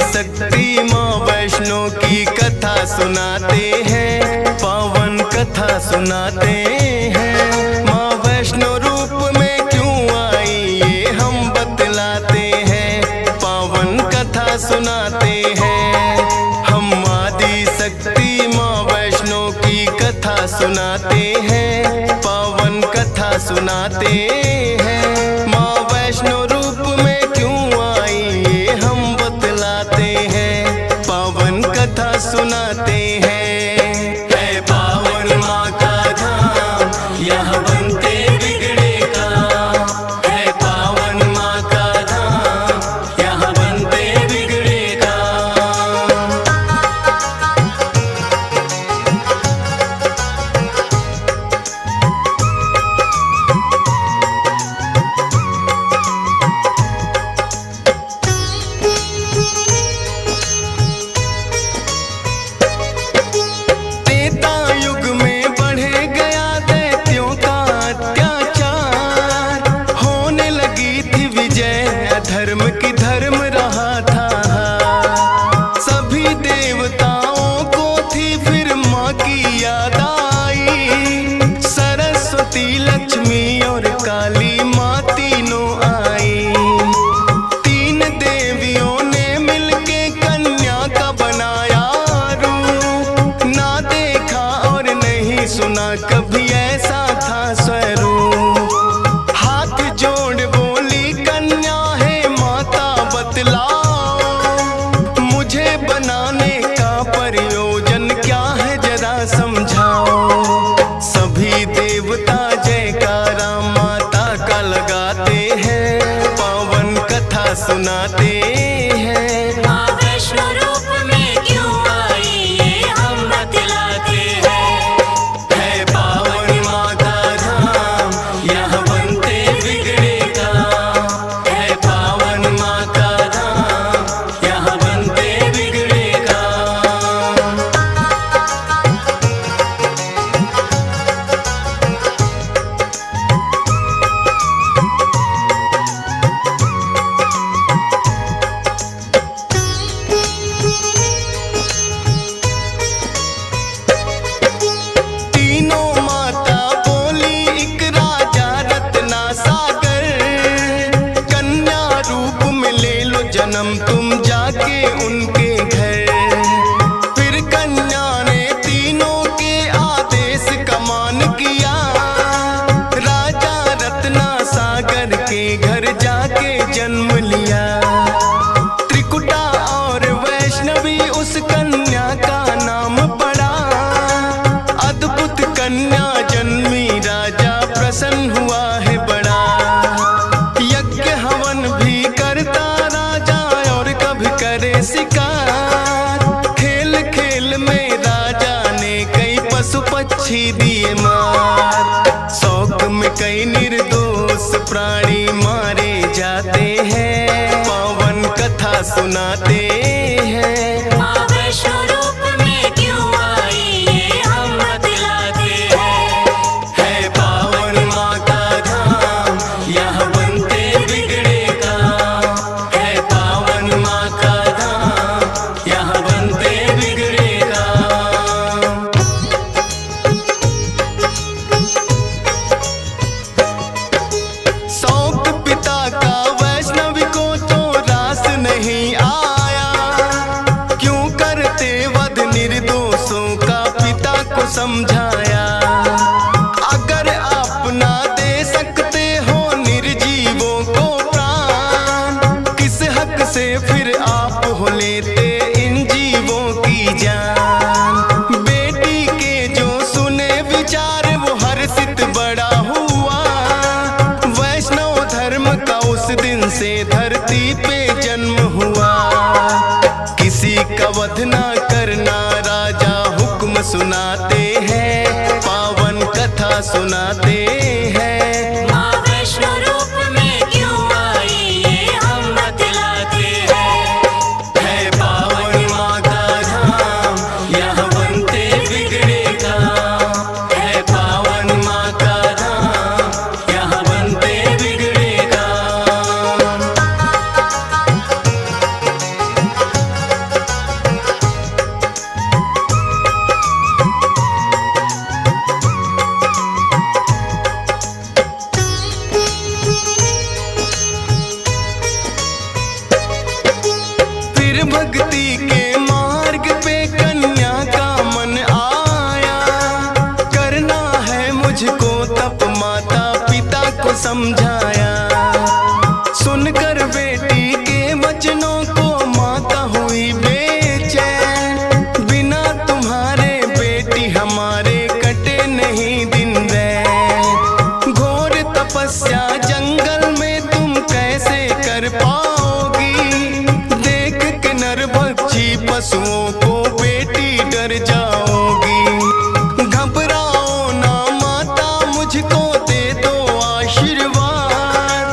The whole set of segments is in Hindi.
शक्ति माँ वैष्णो की कथा सुनाते हैं, पावन कथा सुनाते हैं। माँ वैष्णो रूप में क्यों आई ये हम बतलाते हैं, पावन कथा सुनाते हैं। हम आदि शक्ति माँ वैष्णो की कथा सुनाते हैं, पावन कथा सुनाते हैं। माँ वैष्णो रूप में क्यों आई ये हम बतलाते हैं, पावन कथा सुनाते हैं। है पावन माँ का धाम, यहाँ बनते बिगड़े काम। है पावन माँ का धाम, यहाँ बनते बिगड़े काम। धर्म की धर्म रहा था, सभी देवताओं को थी फिर माँ की याद आई। सरस्वती लक्ष्मी और काली माँ तीनों आई। तीन देवियों ने मिलके कन्या का बनाया रूप, ना देखा और नहीं सुना कभी ऐसा था स्वरूप। हाथ जोड़ बोली कन्या मुझे बनाने का प्रयोजन क्या है जरा समझाओ। सभी देवता जयकारा माता का लगाते हैं, पावन कथा सुनाते हैं। माँ वैष्णो रूप में क्यों आई ये हम बतलाते हैं। है पावन माँ का धाम, यहाँ बनते बिगड़े काम। है पावन माँ का जन्म तुम जाके उनके घर। फिर कन्या ने तीनों के आदेश का मान किया, राजा रत्ना सागर के घर जाके जन्म लिया। त्रिकुटा और वैष्णवी उस कन्या का नाम पड़ा। अद्भुत कन्या जन्मी, राजा प्रसन्न हुआ है बड़ा। यज्ञ हवन भी करता करे शिकार। खेल खेल में राजा ने कई पशु पक्षी दिए मार। शौक में कई निर्दोष प्राणी मारे जाते हैं, पावन कथा सुनाते हैं। माँ वैष्णो रूप में क्यों आई ये हम बतलाते हैं। है पावन माँ का धाम, यहाँ बनते बिगड़े काम। है पावन माँ का नहीं आया। क्यों करते वध निर्दोषों का पिता को समझाया। अगर आप ना दे सकते हो निर्जीवों को प्राण, किस हक से फिर आप हो लेते इन जीवों की जान। बेटी के जो सुने विचार वो हर्षित बड़ा हुआ। वैष्णव धर्म का उस दिन से धरती पे जन्म हुआ। किसी का वध ना करना राजा हुक्म सुनाते हैं, पावन कथा सुनाते हैं। माँ वैष्णो रूप में क्यों आई ये हम बतलाते हैं। है पावन माँ का धाम, यहाँ बनते बिगड़े काम। है पावन माँ का धाम, यहाँ बनते बिगड़े काम। फिर भक्ति के मार्ग पे कन्या का मन आया। करना है मुझको तप, माता पिता को समझाया। सुनकर बेटी के वचनों को माता हुई बेचैन। बिना तुम्हारे बेटी हमारे कटे नहीं दिन रैन। घोर तपस्या जंगल में तुम कैसे कर पाओगी। देख के नर भक्षी पशुओं को बेटी डर जाओगी। घबराओ ना माता, मुझको दे दो आशीर्वाद।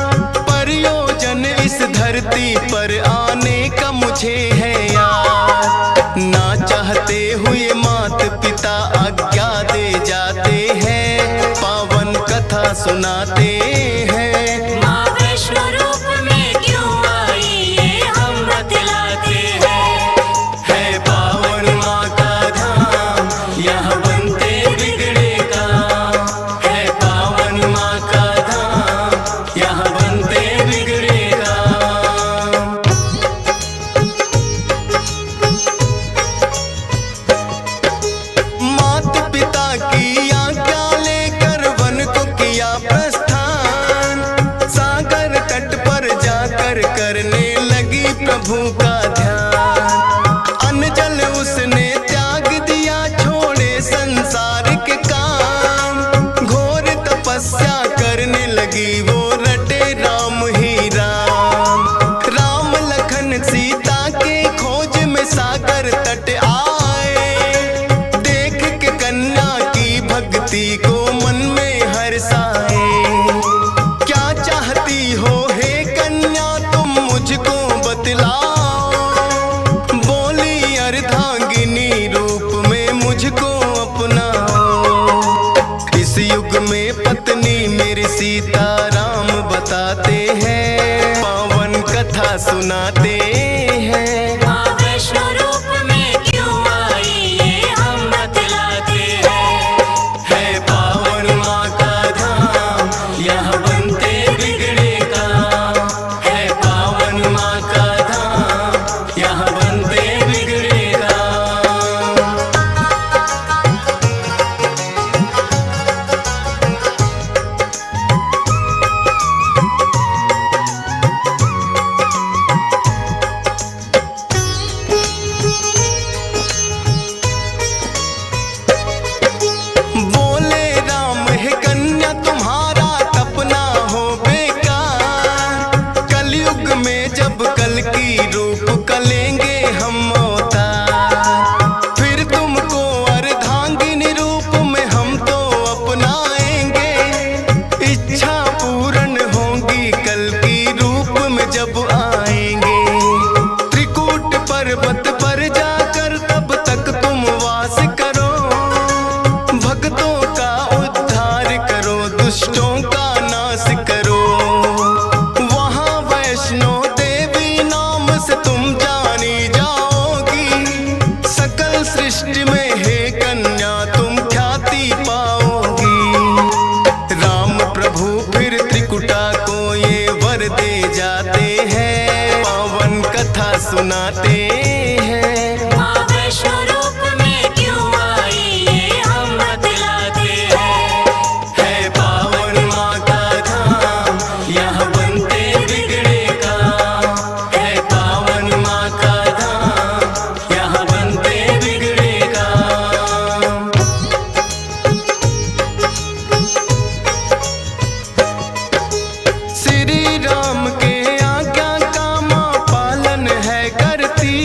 प्रयोजन इस धरती पर आने का मुझे है याद। ना चाहते हुए माता पिता आज्ञा दे जाते हैं, पावन कथा सुनाते हैं। माँ वैष्णो रूप में क्यों आई ये हम बतलाते हैं। है पावन माँ का धाम, यहाँ बनते बिगड़े काम। है पावन माँ का धाम, यहाँ बनते बिगड़े काम। माता पिता की आज्ञा लेकर वन को किया प्रस्थान। सागर तट पर जाकर करने लगी प्रभु का ध्यान। अन्न जल उसने त्याग दिया, छोड़े संसार के काम। घोर तपस्या करने लगी वो, रटे राम ही राम। राम लखन सीता के खोज में सागर तट आए। देख के कन्या की भक्ति को मन में हर्षाए। क्या चाहती हो हे कन्या तुम मुझको बतलाओ। बोली अर्धांगिनी रूप में मुझको अपनाओ। इस युग में पत्नी मेरी सीता राम बताते हैं, पावन कथा सुनाते हैं। माँ वैष्णो रूप में क्यों आई ये हम बतलाते हैं। है पावन माँ का धाम, यहाँ बनते बिगड़े काम। है पावन माँ का धाम, यहाँ बनते बिगड़े काम। बोले राम है कन्या तुम्हारा तपना हो बेकार। कलयुग में जब कल की रूप कलेंगे हम अवतार। फिर तुमको अर्धांगिनी रूप में हम तो अपनाएंगे। इच्छा पूर्ण होगी कल की रूप में जब आएंगे। त्रिकूट पर्वत पर जाकर तब तक तुम वास करो। भक्तों का उद्धार करो, दुष्टों का नाश करो। वहाँ वैष्णो देवी नाम से तुम जानी जाओगी। सकल सृष्टि में हे कन्या तुम ख्याति पाओगी। राम प्रभु फिर त्रिकुटा को ये वर दे जाते हैं, पावन कथा सुनाते हैं। माँ वैष्णो रूप में क्यों आई ये हम बतलाते हैं। है पावन माँ का धाम, यहाँ बनते बिगड़े काम। है पावन माँ का धाम, यहाँ बनते बिगड़े काम। श्री राम के आज्ञा का माँ पालन है करती।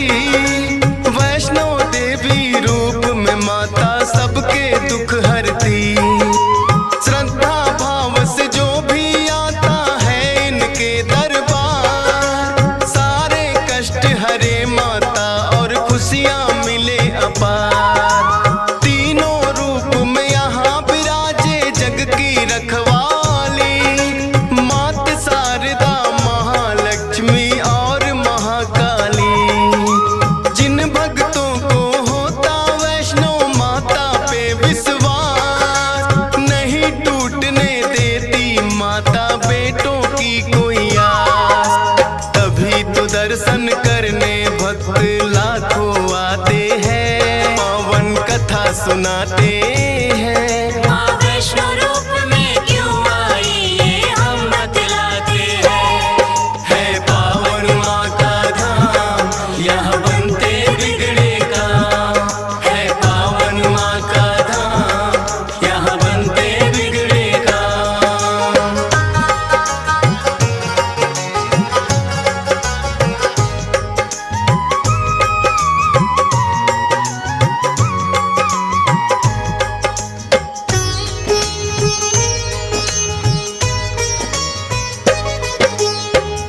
सुनाते हैं। माँ वैष्णो रूप में क्यों आई ये हम बतलाते हैं। है पावन माँ का धाम यहाँ बनते बिगड़े काम। है पावन माँ का धाम यहाँ बनते बिगड़े काम।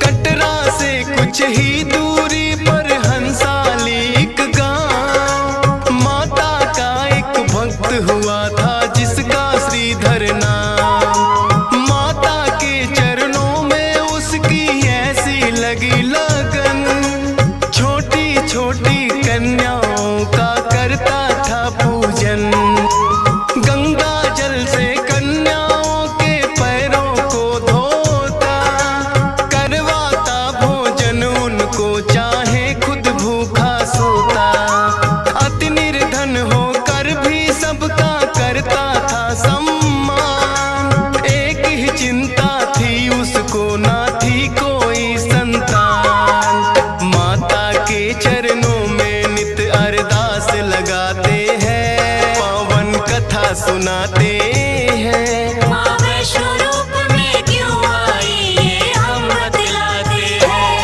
कटरा से कुछ ही दूरी पर हंसाली एक गांव। माता का एक भक्त हुआ था जिसका श्रीधर नाम। माता के चरणों में उसकी ऐसी लगी लगन। छोटी छोटी कन्याओं का करता था पूजन। गंगा जल से कन्याओं के पैरों को धोता। करवाता भोजन उनको चाहे खुद भूखा सोता। अति निर्धन होकर भी सबका करता था सम्मान। एक ही चिंता थी उसको ना थी कोई संतान। माता के चरणों में नित अरदास लगाते हैं। पावन कथा सुनाते हैं। माँ वैष्णो रूप में क्यों आई ये हम बतलाते हैं।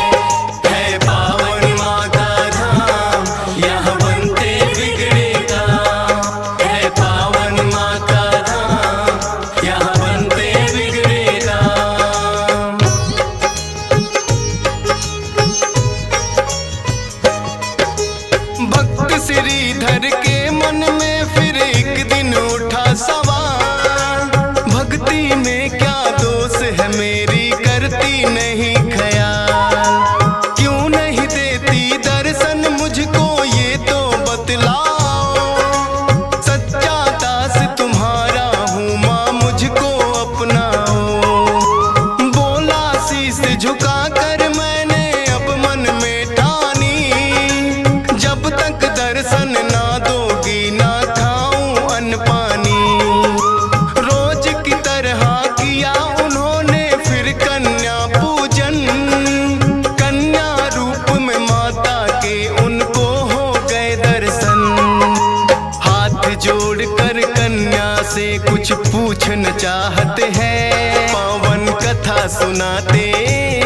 है पावन माँ का धाम यहाँ बनते बिगड़े काम। है पावन माँ का धाम यहाँ बनते बिगड़े काम। भक्त श्रीधर के मन में फिर एक दिन उठा सवाल। भक्ति में क्या दोष है मेरी करती नहीं ख्याल। क्यों नहीं देती दर्शन मुझको ये तो बतलाओ। सच्चा दास तुम्हारा हूँ माँ मुझको अपनाओ। बोला शीश झुका कर मैंने अब मन में ठानी। जब तक दर्शन ना दोगी ना खाऊं अन्न पानी। रोज की तरह किया उन्होंने फिर कन्या पूजन। कन्या रूप में माता के उनको हो गए दर्शन। हाथ जोड़कर कन्या से कुछ पूछना चाहते हैं। पावन कथा सुनाते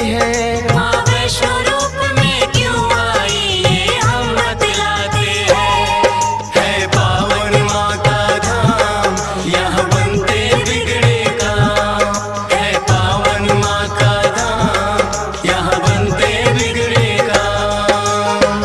हैं। माँ वैष्णो रूप में क्यों आई ये हम बतलाते हैं। है पावन माँ का धाम यहाँ बनते बिगड़े काम। है पावन माँ का धाम यहाँ बनते बिगड़े काम।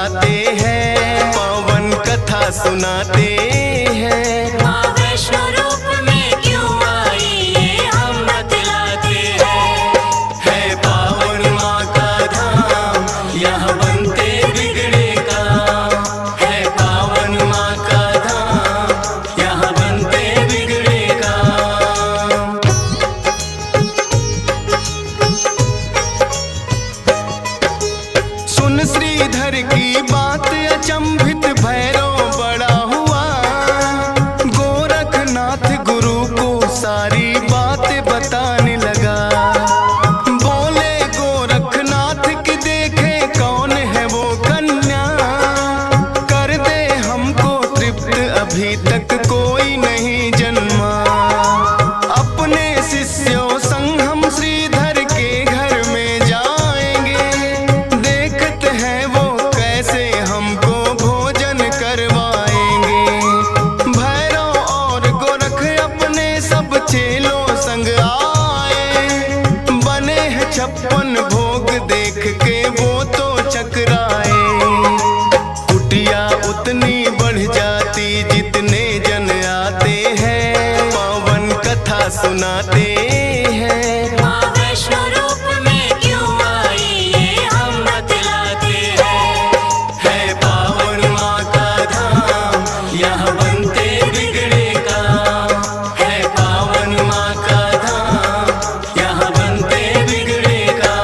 बतलाते हैं, पावन कथा सुनाते हैं। माँ वैष्णो रूप में क्यों आई ये हम बतलाते हैं। है पावन माँ का धाम, यहाँ बनते बिगड़े काम। है पावन माँ का धाम, यहाँ बनते बिगड़े काम। सुन श्रीधर की बात अचंभित भैरव बड़ा हुआ, गोरखनाथ गुरु को सारी बात बताने लगा। बोले गोरखनाथ की देखे कौन है वो कन्या, कर दे हमको तृप्त अभी तक कोई नहीं जन्मा। अपने शिष्यों संग हम श्रीधर के घर में जाएंगे, देखते हैं वो कैसे हमको भोजन करवाएंगे। भैरव और गोरख अपने सब चेलों संग आए, बने हैं 56 भोग देख के वो तो चकराए। कुटिया उतनी बढ़ जाती जितने जन आते हैं, पावन कथा सुनाते हैं। माँ वैष्णो रूप में क्यों आई ये हम बतलाते हैं। है पावन माँ का धाम, यहाँ बनते बिगड़े काम। है पावन माँ का धाम, यहाँ बनते बिगड़े काम।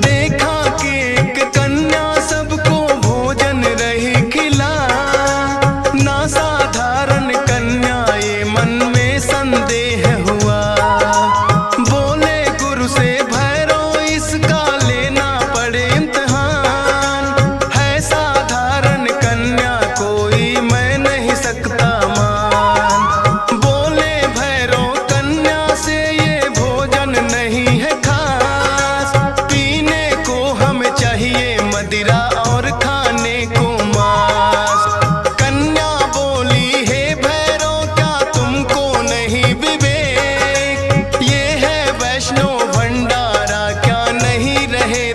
देखा कि एक कन्या सबको भोजन रही खिला, ना साधारण कन्या ये मन में संदेह हुआ। बोले गुरु से भैरव इसका लेना पड़े इम्तिहान, है साधारण कन्या कोई मैं नहीं सकता मान। बोले भैरव कन्या से ये भोजन नहीं है खास, पीने को हमें चाहिए मदिरा और खाने को मांस। कन्या बोली हे भैरव क्या तुमको नहीं विवेक, ये है वैष्णो भंडारा क्या नहीं रहे